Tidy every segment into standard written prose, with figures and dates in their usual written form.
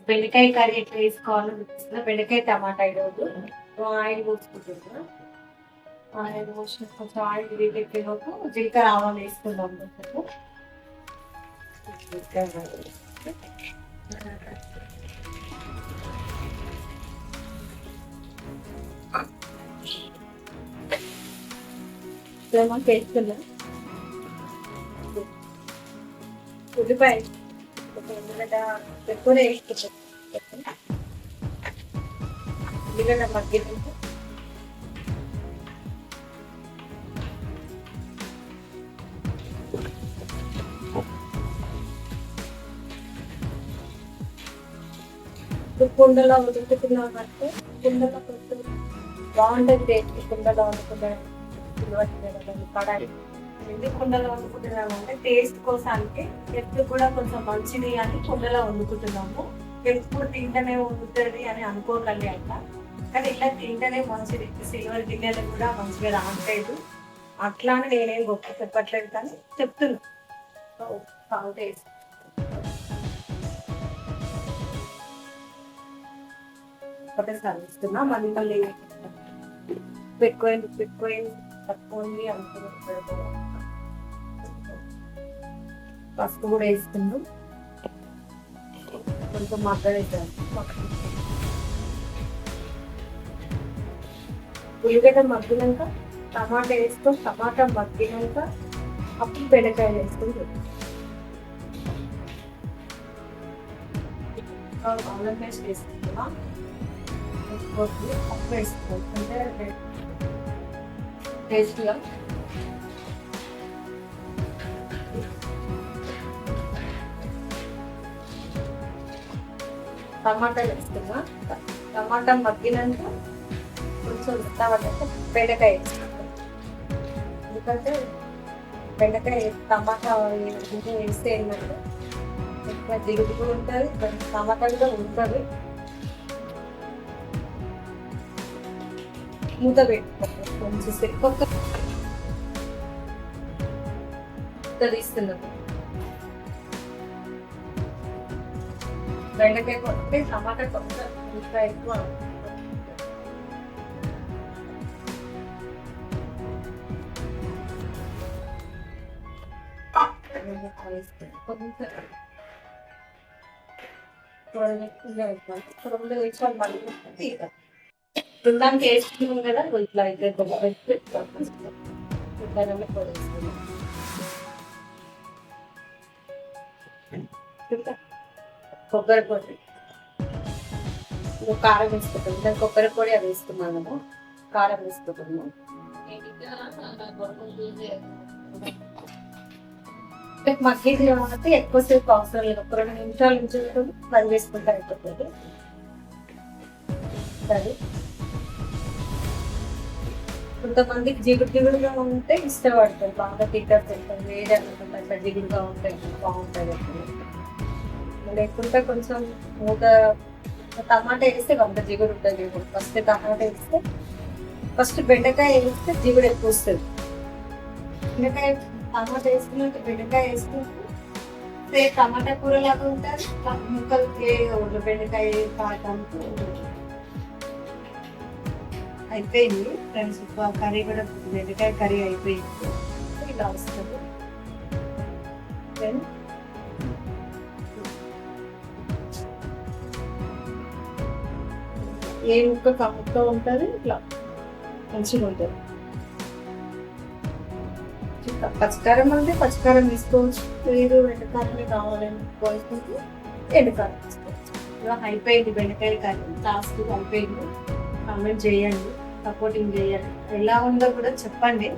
బెండకాయ కర్రీ ఎట్లా వేసుకోవాలో చూపిస్తున్నా. బెండకాయ టమాటా ఈరోజు ఆయిల్ పోసుకుంటున్నా. ఆయిల్ పోసిన కొంచెం ఆయిల్ వేడెక్కేలోపు జీలకర్ర ఆవాలు వేసుకుందాం. కొంచెం వేస్తున్నా. ఉల్లిపాయ ఎక్కువ వేసుకుంటాం. ఉల్లిగడ్డ మగ్గినంత కుండలో ఉడుకుతున్నామంటే కుండలో కొంచెం బాగుంటుంది టేస్ట్. కుండలో వండుకుంటాం కడాయి ఎందుకు కుండలో వండుకుంటున్నామంటే టేస్ట్ కోసానికి ఎప్పుడు కూడా కొంచెం మంచిది అని కుండలో వండుకుంటున్నాము. ఎప్పుడు తింటనే వండుతుంది అని అనుకోకండి అంట. కానీ ఇలా తింటనే మంచిది. సిల్వర్ గిన్నెలు కూడా మంచిగా రావట్లేదు. అట్లా అని నేనేం గొప్ప చెప్పట్లేదు కానీ చెప్తున్నా. టేస్ట్ ఒకటేసారి ఇస్తున్నా. మళ్ళీ మళ్ళీ పెట్టుకోయింది తక్కువైంది అనుకుని పసుపు కూడా వేస్తున్నాం. కొంచెం మగ్గనిద్దాం. ఉల్లిగడ్డ మగ్గినాక టమాటా వేసుకో. టమాటా మగ్గినాక అప్పుడు బెండకాయ వేసుకుని అల్లం పేస్ట్ వేసుకుంటున్నా. అప్పు వేసుకోవచ్చు అంటే టేస్ట్గా. టమాటా వేస్తున్నా. టమాటా మగ్గినాక కొంచెం తర్వాత బెండకాయ వేసుకుంటాం. ఎందుకంటే బెండకాయ టమాటా వేస్తే ఏంటంటే ఎక్కువ దిగుడు కూడా ఉంటుంది, టమాటా కూడా ఉంటుంది. మూత పెట్టుకుంటాం. కొంచెం సేపు తీస్తున్నాం. బెండకాయ కొట్టే టమాటా కొంచెం ఇంకా ఎక్కువ దానికి వేసుకున్నాం కదా ఇట్లా అయితే కొబ్బరి పొడి కారం వేసుకుంటాం. దాని కొబ్బరి పొడి అవి వేసుకున్నాము. కారం వేసుకుంటాము. మగ్గిది కాబట్టి ఎక్కువసేపు అవసరం లేదు. ఒక 2 నిమిషాల నుంచి బంద్ వేసుకుంటా అయిపోతుంది. సరే, కొంతమందికి జిగుడుగా ఉంటే ఇష్టపడతారు. బాగా తింటారు. తింటారు వేడి అనుకుంటారు. అట్లా జిగుడుగా ఉంటాయి బాగుంటుంది. లేకుంటే కొంచెం మూత టమాటా వేస్తే అంత జిగుడు ఉంటుంది. ఫస్ట్ టమాటా వేస్తే ఫస్ట్ బెండకాయ వేస్తే జిగుడు ఎక్కువ వస్తుంది. బెండకాయ టమాటా వేసుకున్నాక బెండకాయ వేసుకుంటే టమాటా కూర లాగా ఉంటుంది. ముక్కలు బెండకాయ కాటానికి అయిపోయింది ఫ్రెండ్స్. కర్రీ కూడా బెండకాయ కర్రీ అయిపోయింది. ఇలా వస్తుంది. ఏ ముక్క కమ్ముతో ఉంటుంది. ఇట్లా మంచిగా ఉంటుంది. పచ్చికారం అంటే పచ్చికారం తీసుకోవచ్చు. లేదు ఎండకారమే కావాలని పోసుకుంటే ఎండకారం తీసుకోవచ్చు. ఇలా అయిపోయింది బెండకాయ కర్రీ. లాస్ట్ అయిపోయింది. కామెంట్ చేయండి, సపోర్టింగ్ చేయండి. ఎలా ఉందో కూడా చెప్పండి.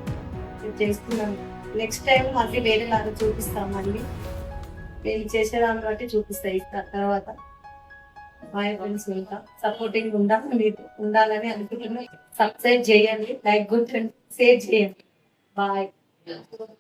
నేను చేస్తున్నాను. నెక్స్ట్ టైం మళ్ళీ వేరేలాగా చూపిస్తాను. మళ్ళీ నేను చేసేదాన్ని బట్టి చూపిస్తాయి తర్వాత. Bye friends. ఇంకా సపోర్టింగ్ ఉండాలని అనుకుంటున్నా. సబ్స్క్రైబ్ చేయండి, లైక్ గుర్తు షేర్ చేయండి. బాయ్.